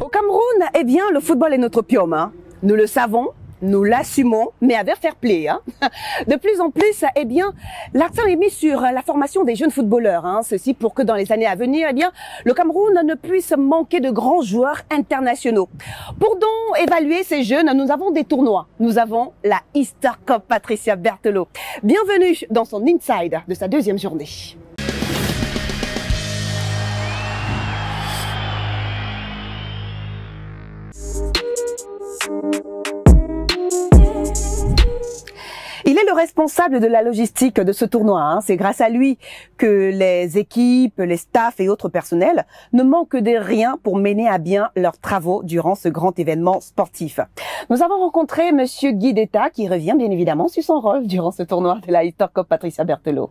Au Cameroun, eh bien, le football est notre pium, hein. Nous le savons, nous l'assumons, mais avec fair play, hein. De plus en plus, eh bien, l'accent est mis sur la formation des jeunes footballeurs, hein. Ceci pour que dans les années à venir, eh bien, le Cameroun ne puisse manquer de grands joueurs internationaux. Pour donc évaluer ces jeunes, nous avons des tournois. Nous avons la Easter Cup Patricia Berthelot. Bienvenue dans son Inside de sa deuxième journée. Il est le responsable de la logistique de ce tournoi, hein. C'est grâce à lui que les équipes, les staffs et autres personnels ne manquent de rien pour mener à bien leurs travaux durant ce grand événement sportif. Nous avons rencontré Monsieur Guy Detta qui revient bien évidemment sur son rôle durant ce tournoi de la Easter Cup Patricia Berthelot.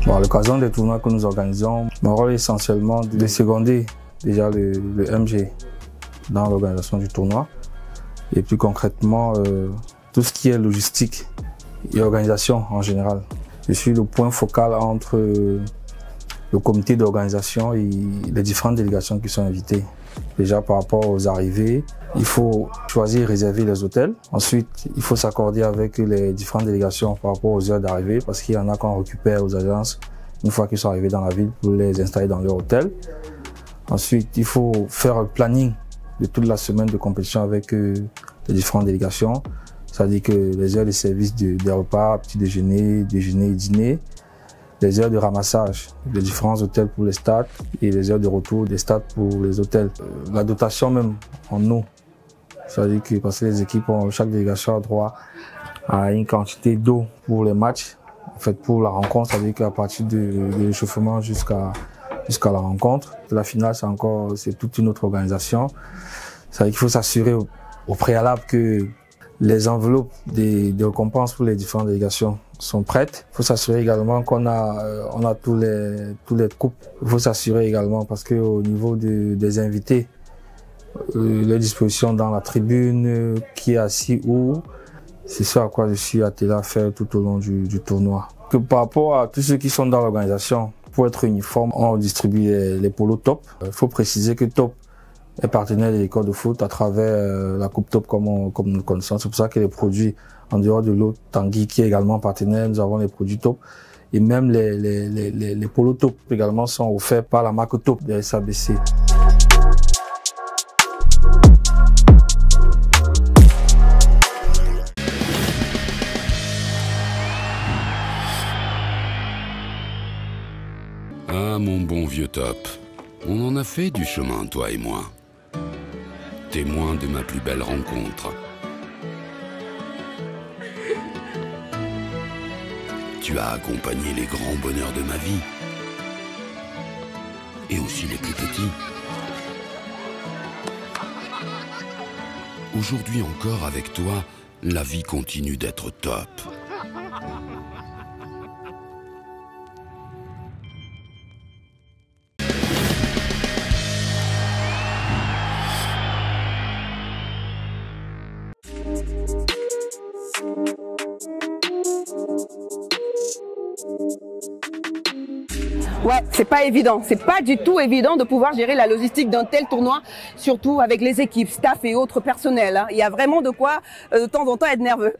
Bon, à l'occasion des tournois que nous organisons, mon rôle est essentiellement de seconder déjà le MG dans l'organisation du tournoi et plus concrètement tout ce qui est logistique et organisation en général. Je suis le point focal entre le comité d'organisation et les différentes délégations qui sont invitées. Déjà par rapport aux arrivées, il faut choisir et réserver les hôtels. Ensuite, il faut s'accorder avec les différentes délégations par rapport aux heures d'arrivée parce qu'il y en a qu'on récupère aux agences une fois qu'ils sont arrivés dans la ville pour les installer dans leur hôtel. Ensuite, il faut faire un planning de toute la semaine de compétition avec les différentes délégations. C'est-à-dire que les heures de service des repas, petit déjeuner, déjeuner et dîner, les heures de ramassage des différents hôtels pour les stades et les heures de retour des stades pour les hôtels. La dotation même en eau, c'est-à-dire que parce que les équipes chaque délégation a droit à une quantité d'eau pour les matchs. En fait, pour la rencontre, c'est-à-dire qu'à partir de l'échauffement jusqu'à la rencontre. La finale, c'est toute une autre organisation. C'est-à-dire qu'il faut s'assurer au préalable que les enveloppes des récompenses pour les différentes délégations sont prêtes. Il faut s'assurer également qu'on a tous les coupes. Il faut s'assurer également parce que au niveau des invités, les dispositions dans la tribune, qui est assis où, c'est ça à quoi je suis attelé à faire tout au long du tournoi. Que par rapport à tous ceux qui sont dans l'organisation, pour être uniforme, on distribue les polos Top. Il faut préciser que Top est partenaire de l'école de foot à travers la Coupe Top comme nous le connaissons. C'est pour ça que les produits, en dehors de l'autre Tanguy qui est également partenaire, nous avons les produits Top. Et même les polos Top également sont offerts par la marque Top de SABC. Ah, mon bon vieux Top, on en a fait du chemin, toi et moi. Témoin de ma plus belle rencontre. Tu as accompagné les grands bonheurs de ma vie. Et aussi les plus petits. Aujourd'hui encore, avec toi, la vie continue d'être top. Ouais, c'est pas évident. C'est pas du tout évident de pouvoir gérer la logistique d'un tel tournoi, surtout avec les équipes, staff et autres personnels, hein. Il y a vraiment de quoi, de temps en temps, être nerveux.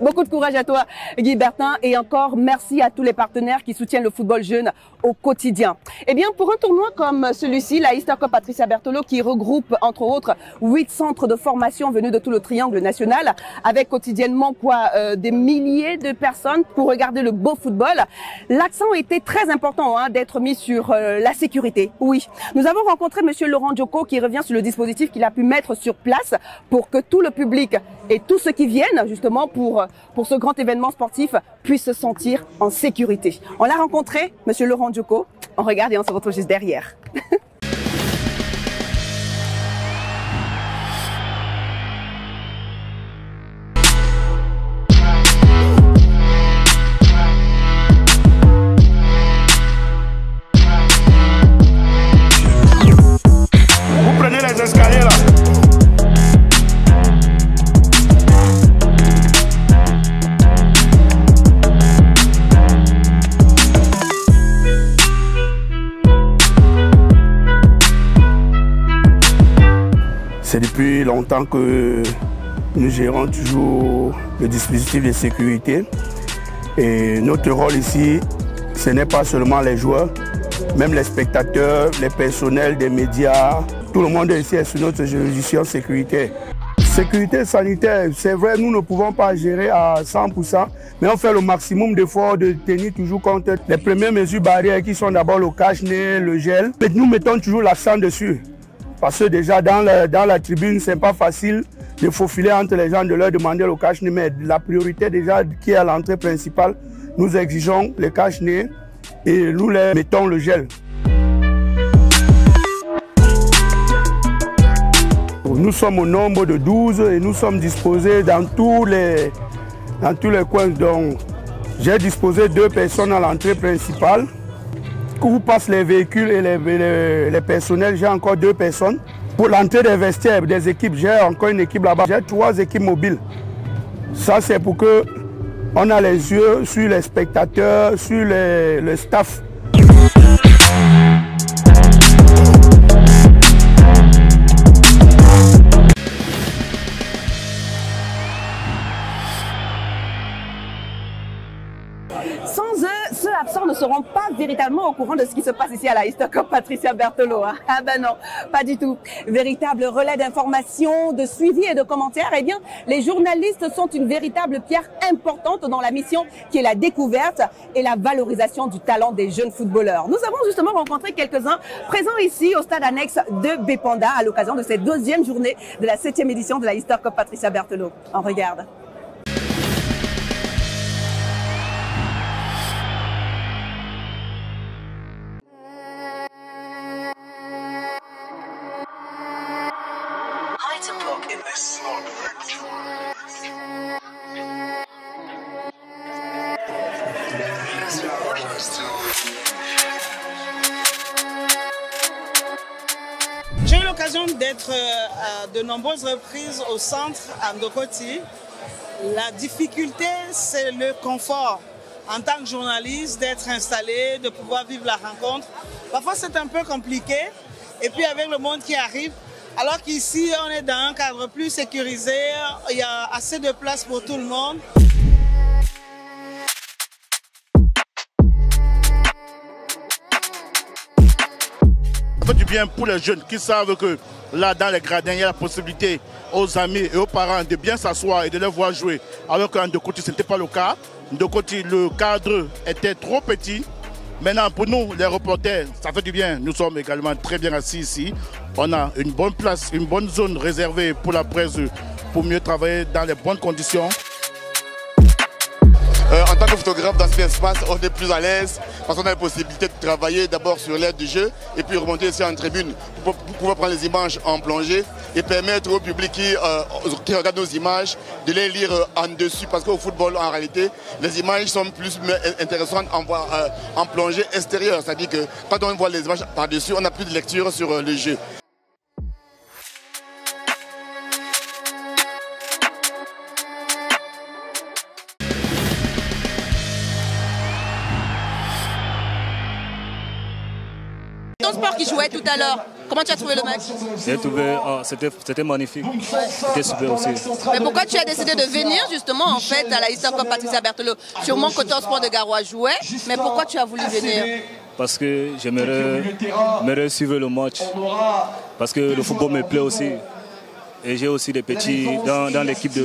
Beaucoup de courage à toi, Guy Bertin. Et encore, merci à tous les partenaires qui soutiennent le football jeune au quotidien. Eh bien, pour un tournoi comme celui-ci, la Easter Cup Patricia Berthelot, qui regroupe, entre autres, 8 centres de formation venus de tout le triangle national, avec quotidiennement, des milliers de personnes pour regarder le beau football. L'accent était très important, hein, d'être mis sur la sécurité. Oui, nous avons rencontré Monsieur Laurent Djoko qui revient sur le dispositif qu'il a pu mettre sur place pour que tout le public et tous ceux qui viennent justement pour ce grand événement sportif puissent se sentir en sécurité. On l'a rencontré, Monsieur Laurent Djoko. On regarde et on se retrouve juste derrière. C'est depuis longtemps que nous gérons toujours le dispositif de sécurité. Et notre rôle ici, ce n'est pas seulement les joueurs, même les spectateurs, les personnels des médias, tout le monde ici est sous notre juridiction sécuritaire. Sécurité sanitaire, c'est vrai, nous ne pouvons pas gérer à 100%, mais on fait le maximum d'efforts de tenir toujours compte des premières mesures barrières qui sont d'abord le cache-nez, le gel. Mais nous mettons toujours l'accent dessus, parce que déjà dans la tribune, ce n'est pas facile de faufiler entre les gens, de leur demander le cache-nez, mais la priorité déjà qui est à l'entrée principale, nous exigeons le cache-nez et nous les mettons le gel. Nous sommes au nombre de 12 et nous sommes disposés dans tous les coins. Donc, j'ai disposé 2 personnes à l'entrée principale. Où passent les véhicules et les personnels, j'ai encore 2 personnes. Pour l'entrée des vestiaires, des équipes, j'ai encore une équipe là-bas. J'ai 3 équipes mobiles. Ça, c'est pour que on a les yeux sur les spectateurs, sur le staff. Sans eux, ceux absents ne seront pas véritablement au courant de ce qui se passe ici à la Easter Cup Patricia Berthelot. Hein. Ah ben non, pas du tout. Véritable relais d'informations, de suivi et de commentaires. Eh bien, les journalistes sont une véritable pierre importante dans la mission qui est la découverte et la valorisation du talent des jeunes footballeurs. Nous avons justement rencontré quelques-uns présents ici au stade annexe de Bépanda à l'occasion de cette 2e journée de la 7e édition de la Easter Cup Patricia Berthelot. On regarde. J'ai eu l'occasion d'être à de nombreuses reprises au centre à Ndokoti. La difficulté, c'est le confort. En tant que journaliste, d'être installé, de pouvoir vivre la rencontre. Parfois, c'est un peu compliqué. Et puis, avec le monde qui arrive, alors qu'ici, on est dans un cadre plus sécurisé, il y a assez de place pour tout le monde. Ça fait du bien pour les jeunes qui savent que là, dans les gradins, il y a la possibilité aux amis et aux parents de bien s'asseoir et de les voir jouer. Alors qu'en Ndokoti, ce n'était pas le cas. Ndokoti, le cadre était trop petit. Maintenant, pour nous, les reporters, ça fait du bien. Nous sommes également très bien assis ici. On a une bonne place, une bonne zone réservée pour la presse pour mieux travailler dans les bonnes conditions. En tant que photographe dans cet espace, on est plus à l'aise parce qu'on a la possibilité de travailler d'abord sur l'aide du jeu et puis remonter ici en tribune pour pouvoir prendre les images en plongée et permettre au public qui regarde nos images de les lire en dessus parce qu'au football, en réalité, les images sont plus intéressantes en plongée extérieure. C'est-à-dire que quand on voit les images par-dessus, on n'a plus de lecture sur le jeu. Ton sport qui jouait tout à l'heure, comment tu as trouvé le match? J'ai trouvé, c'était magnifique, c'était super aussi. Mais pourquoi tu as décidé de venir justement en fait à la Easter Cup Patricia Berthelot? Sûrement que ton sport de Garoua jouait, mais pourquoi tu as voulu venir? Parce que j'aimerais suivre le match, parce que le football me plaît aussi. Et j'ai aussi des petits dans l'équipe de...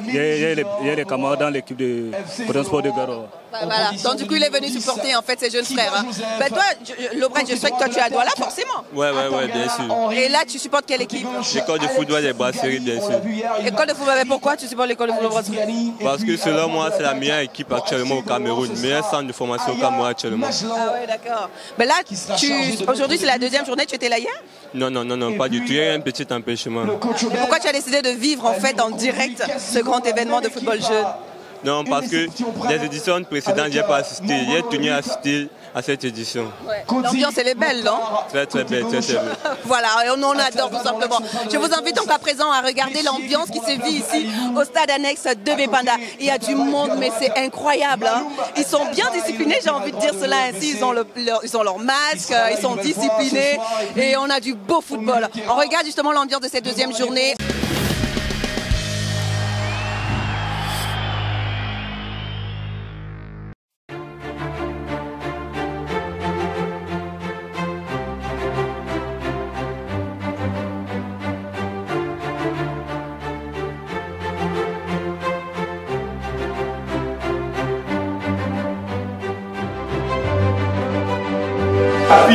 Il y a des camarades dans l'équipe de Coton Sport de Garoua. Voilà. Donc du coup, il est venu supporter en fait ses jeunes frères. Hein. Ben, toi, Lobret, je sais que toi tu es à Douala forcément. Ouais, bien sûr. Et là, tu supportes quelle équipe? L'école de football des Brasseries, bien sûr. École de football, mais pourquoi tu supportes l'école de football Brasseries? Parce que selon moi, c'est la meilleure équipe actuellement au Cameroun, meilleur centre de formation au Cameroun actuellement. Ah oui, d'accord. Mais là, aujourd'hui c'est la 2e journée, tu étais là hier? Non, pas du tout. Il y a un petit empêchement. Et pourquoi tu as décidé de vivre en fait en direct ce grand événement de football jeune? Non, parce que les éditions précédentes, j'ai pas assisté. J'ai tenu à assister à cette édition. Ouais. L'ambiance, elle est belle, non? Très très belle, très très belle. Voilà, on adore tout simplement. Je vous invite donc à présent à regarder l'ambiance qui se vit ici au stade annexe de Bépanda. Il y a du monde, mais c'est incroyable. Hein. Ils sont bien disciplinés, j'ai envie de dire cela ainsi. Ils ont leur masque, ils sont disciplinés et on a du beau football. On regarde justement l'ambiance de cette deuxième journée.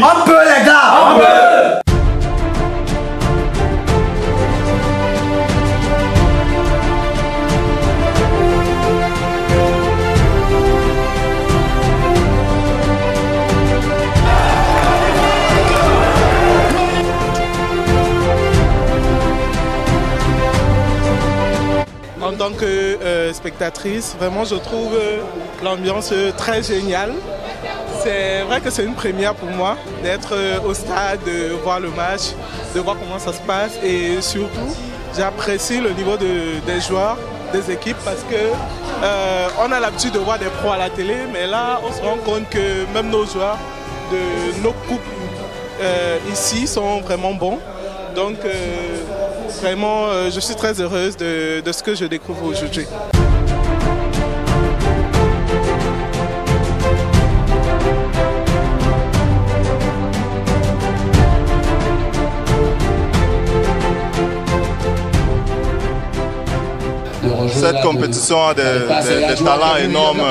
On peut les gars, on peut. En tant que spectatrice, vraiment je trouve l'ambiance très géniale. C'est vrai que c'est une première pour moi d'être au stade, de voir le match, de voir comment ça se passe et surtout j'apprécie le niveau des joueurs, des équipes parce que on a l'habitude de voir des pros à la télé mais là on se rend compte que même nos joueurs de nos coupes ici sont vraiment bons. Donc vraiment je suis très heureuse de ce que je découvre aujourd'hui. Cette compétition a des talents énormes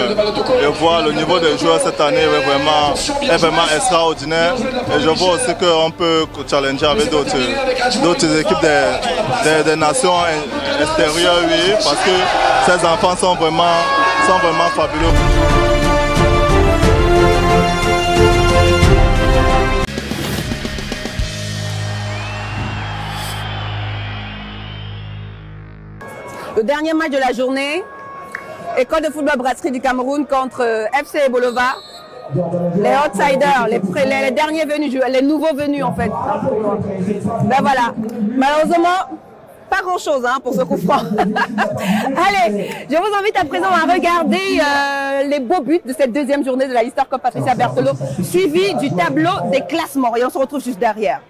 et voir le niveau des joueurs cette année est vraiment extraordinaire. Et je vois aussi qu'on peut challenger avec d'autres équipes des nations extérieures, oui, parce que ces enfants sont vraiment fabuleux. Le dernier match de la journée, École de football Brasserie du Cameroun contre FC Ebolova. Les outsiders, les derniers venus, les nouveaux venus en fait. Ben voilà, malheureusement, pas grand chose hein, pour ce coup franc. Allez, je vous invite à présent à regarder les beaux buts de cette deuxième journée de la Easter Cup Patricia Berthelot, suivi du tableau des classements. Et on se retrouve juste derrière.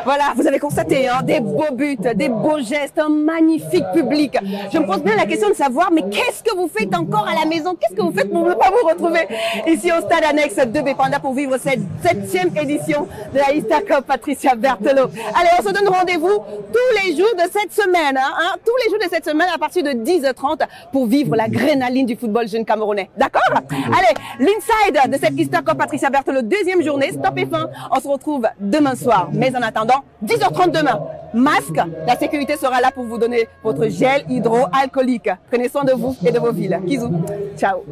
Voilà, vous avez constaté, hein, des beaux buts, des beaux gestes, un magnifique public. Je me pose bien la question de savoir, mais qu'est-ce que vous faites encore à la maison? Qu'est-ce que vous faites pour ne pas vous retrouver ici au stade annexe de Bépanda pour vivre cette 7e édition de la Easter Cup Patricia Berthelot? Allez, on se donne rendez-vous tous les jours de cette semaine, tous les jours de cette semaine à partir de 10h30 pour vivre la grénaline du football jeune camerounais. D'accord? Allez, l'inside de cette Easter Cup Patricia Berthelot, deuxième journée, stop et fin. On se retrouve demain soir. Mais en attendant, 10h30 demain. masque, la sécurité sera là pour vous donner votre gel hydroalcoolique. Prenez soin de vous et de vos villes. Bisous. Ciao.